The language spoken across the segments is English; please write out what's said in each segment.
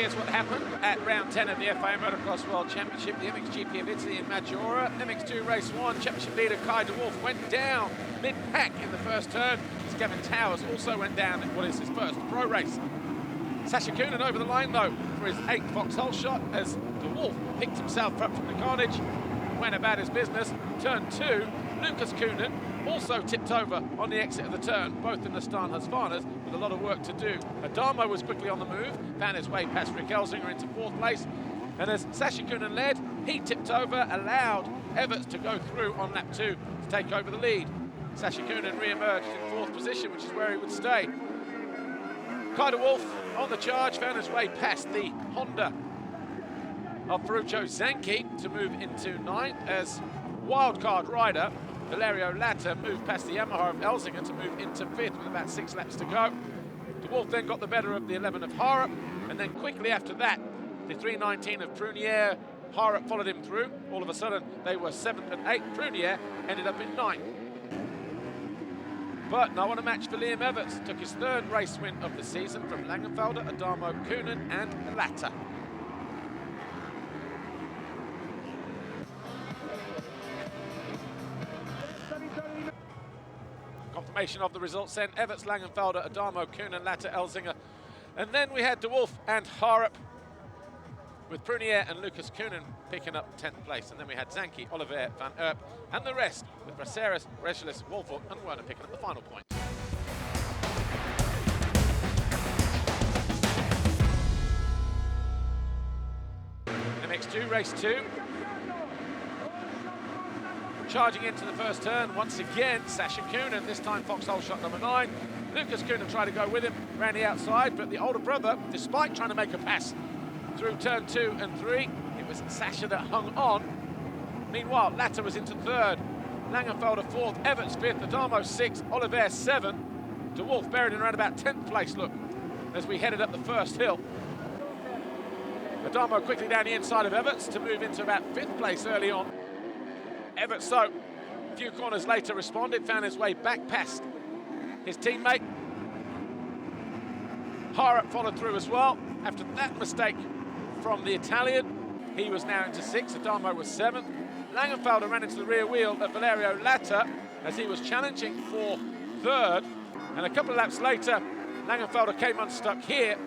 here's what happened at round 10 of the FIA Motocross World Championship, the MXGP of Italy in Maggiora. MX2 race 1, championship leader Kai de Wolf went down mid-pack in the first turn. Gavin Towers also went down in what is his first pro race. Sasha Coonan over the line though for his 8th Vauxhall shot as de Wolf picked himself up from the carnage, went about his business. Turn 2, Lucas Coonan also tipped over on the exit of the turn, both in the Stan Husqvarnas with a lot of work to do. Adamo was quickly on the move, found his way past Rick Elsinger into 4th place, and as Sasha Coonan led, he tipped over, allowed Everts to go through on lap 2 to take over the lead. Sasha Coonan re-emerged in 4th position, which is where he would stay. Kai de Wolf on the charge, found his way past the Honda of Ferruccio Zanchi to move into 9th as wildcard rider Valerio Latta moved past the Yamaha of Elsinger to move into 5th with about 6 laps to go. De Wolf then got the better of the 11 of Harrop, and then quickly after that, the 319 of Prunier. Harrop followed him through. All of a sudden, they were 7th and 8th. Prunier ended up in 9th. But no one a match for Liam Everts. Took his 3rd race win of the season from Langenfelder, Adamo, Coonan and Latta. Confirmation of the results then. Everts, Langenfelder, Adamo, Coonan, Latta, Elsinger. And then we had de Wolf and Harrop with Prunier and Lucas Coonan picking up 10th place. And then we had Zanchi, Oliver, Van Erp and the rest with Braceras, Regelis, Wolfort and Werner picking up the final point. MX2 race 2. Charging into the first turn once again, Sasha Coonan, this time Vauxhall shot number 9. Lucas Coonan tried to go with him, ran the outside, but the older brother, despite trying to make a pass through turn 2 and 3, it was Sasha that hung on. Meanwhile, Latta was into 3rd, Langenfelder 4th, Everts 5th, Adamo 6th, Oliver 7th, de Wolf buried in around about 10th place, look, as we headed up the first hill. Adamo quickly down the inside of Everts to move into about 5th place early on. Everts, so a few corners later, responded, found his way back past his teammate. Harrop followed through as well. After that mistake from the Italian, he was now into 6th, Adamo was 7th. Langenfelder ran into the rear wheel of Valerio Latta as he was challenging for 3rd. And a couple of laps later, Langenfelder came unstuck here.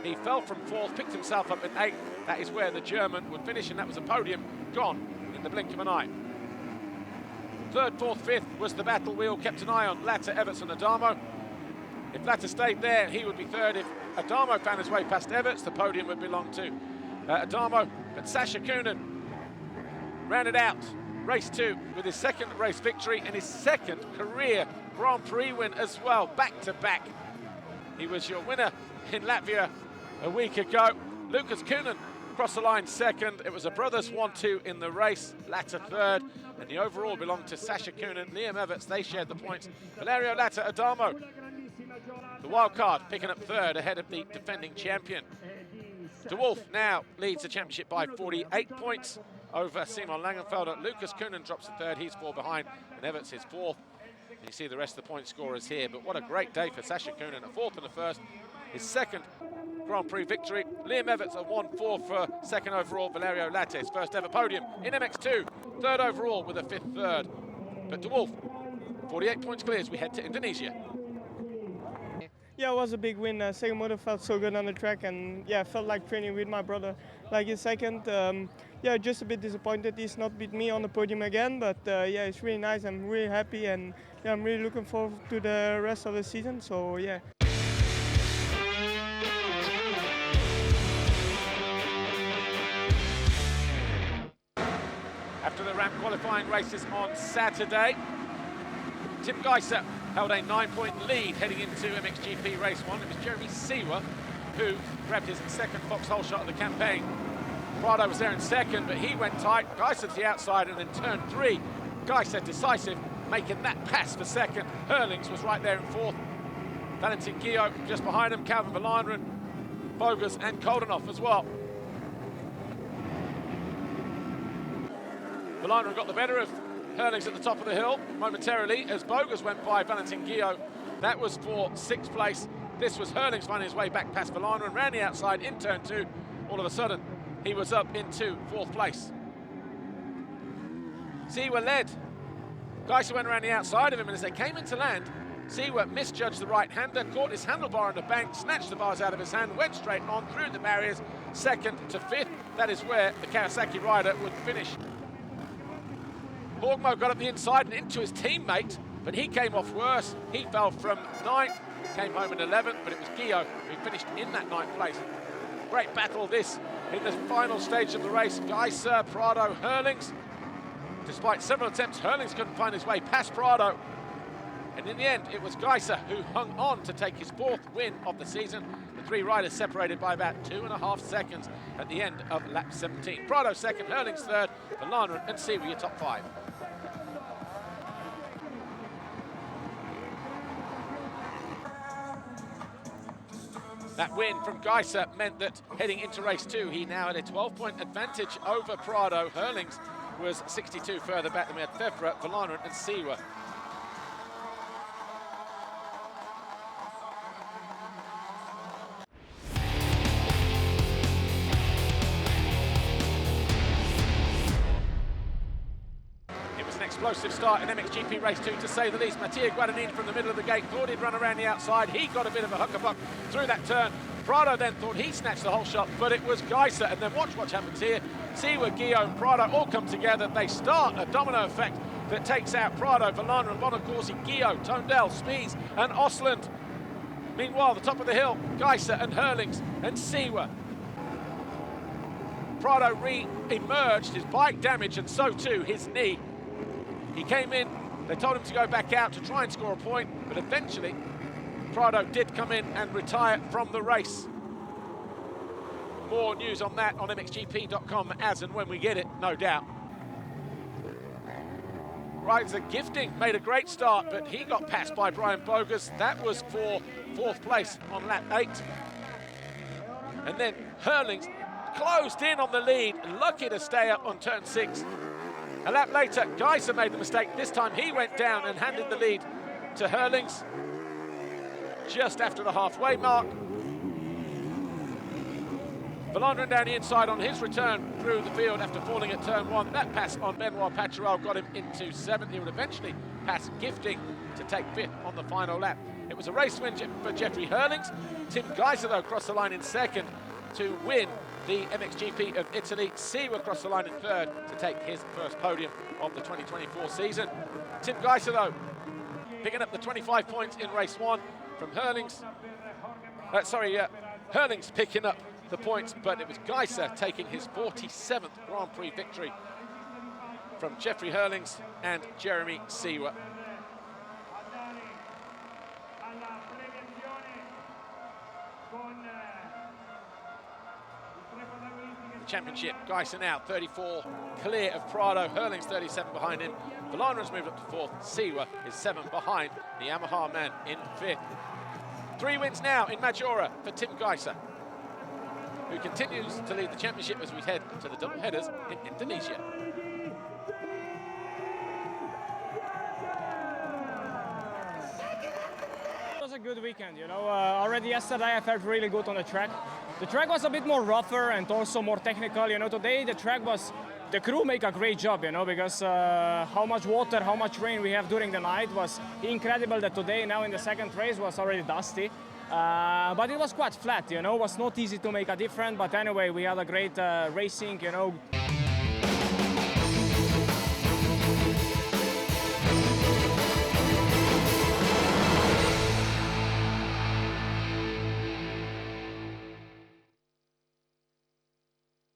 He fell from 4th, picked himself up in 8th. That is where the German would finish, and that was a podium gone in the blink of an eye. 3rd, 4th, 5th was the battle we all kept an eye on, Latta, Everts and Adamo. If Latta stayed there, he would be 3rd. If Adamo found his way past Everts, the podium would belong to Adamo. But Sasha Coonan rounded out race 2 with his 2nd race victory and his 2nd career Grand Prix win as well, back-to-back. He was your winner in Latvia a week ago. Lucas Coonan crossed the line 2nd. It was a brothers 1-2 in the race, Latta 3rd, and the overall belonged to Sasha Coonan, Liam Everts. They shared the points. Valerio Latta, Adamo, the wild card, picking up 3rd ahead of the defending champion. De Wolf now leads the championship by 48 points over Simon Langenfelder. Lucas Coonan drops to 3rd, he's 4 behind, and Everts is 4th. And you see the rest of the point scorers here, but what a great day for Sasha Coonan, a 4th and a 1st. His 2nd Grand Prix victory. Liam Everts a 1-4 for 2nd overall. Valerio Latta, his 1st ever podium in MX2, 3rd overall with a 5th 3rd. But de Wolf, 48 points clear as we head to Indonesia. Yeah, it was a big win. Second motor felt so good on the track, and yeah, felt like training with my brother. Like his 2nd, yeah, just a bit disappointed he's not beat me on the podium again, but yeah, it's really nice. I'm really happy, and yeah, I'm really looking forward to the rest of the season. So yeah. After the ramp qualifying races on Saturday, Tim Geiser held a 9-point lead heading into MXGP race 1. It was Jeremy Seewer who grabbed his 2nd Vauxhall shot of the campaign. Prado was there in 2nd, but he went tight. Geiser to the outside, and then turn 3. Geiser decisive, making that pass for 2nd. Hurlings was right there in 4th. Valentin Guillot just behind him, Calvin Verlanderen, Bogus and Koldenhoff as well. Verlanderen got the better of Hurlings at the top of the hill momentarily as Bogus went by Valentin Guillot. That was for 6th place. This was Hurlings finding his way back past Valana and ran the outside in turn 2. All of a sudden, he was up into 4th place. Seewer led. Geiser went around the outside of him, and as they came into land, Seewer misjudged the right-hander, caught his handlebar on the bank, snatched the bars out of his hand, went straight on through the barriers, 2nd to 5th. That is where the Kawasaki rider would finish. Borgmo got up the inside and into his teammate, but he came off worse. He fell from 9th, came home in 11th, but it was Guillaume who finished in that 9th place. Great battle this in the final stage of the race. Geiser, Prado, Hurlings. Despite several attempts, Hurlings couldn't find his way past Prado. And in the end, it was Geiser who hung on to take his 4th win of the season. The 3 riders separated by about 2.5 seconds at the end of lap 17. Prado 2nd, Hurlings 3rd, Valana and Seewer your top 5. That win from Geiser meant that heading into race 2, he now had a 12-point advantage over Prado. Hurlings was 62 further back than we had Fevre, Valana and Seewer. Explosive start in MXGP race 2, to say the least. Mattia Guadagnini from the middle of the gate thought he'd run around the outside. He got a bit of a huckabuck through that turn. Prado then thought he snatched the whole shot, but it was Geiser. And then watch what happens here. Seewer, Guillaume, Prado all come together. They start a domino effect that takes out Prado, Valana and Bonacorsi, Guillaume, Tondel, Spies and Osland. Meanwhile, the top of the hill, Geiser and Hurlings and Seewer. Prado re-emerged, his bike damaged, and so too his knee. He came in, they told him to go back out to try and score a point, but eventually Prado did come in and retire from the race. More news on that on MXGP.com as and when we get it, no doubt. Riser Gifting made a great start, but he got passed by Brian Bogus. That was for 4th place on lap 8. And then Hurlings closed in on the lead, lucky to stay up on turn 6. A lap later, Geiser made the mistake. This time he went down and handed the lead to Hurlings just after the halfway mark. Valana down the inside on his return through the field after falling at turn 1. That pass on Benoit Paturel got him into 7th. He would eventually pass Gifting to take 5th on the final lap. It was a race win for Jeffrey Hurlings. Tim Geiser, though, crossed the line in 2nd to win the MXGP of Italy. Seewer crossed the line in 3rd to take his first podium of the 2024 season. Tim Geiser, though, picking up the 25 points in race 1 from Hurlings. Hurlings picking up the points, but it was Geiser taking his 47th Grand Prix victory from Jeffrey Hurlings and Jeremy Seewer. Championship, Geiser now 34 clear of Prado, Hurlings 37 behind him. Valana has moved up to 4th, Seewer is 7th behind the Yamaha man in 5th. 3 wins now in Majora for Tim Geiser, who continues to lead the championship as we head to the double headers in Indonesia. It was a good weekend, you know. Already yesterday I felt really good on the track. The track was a bit more rougher and also more technical, you know. Today the track was, the crew make a great job, you know, because how much water, how much rain we have during the night was incredible. That today, now in the 2nd race, was already dusty. But it was quite flat, you know. It was not easy to make a difference, but anyway, we had a great racing, you know.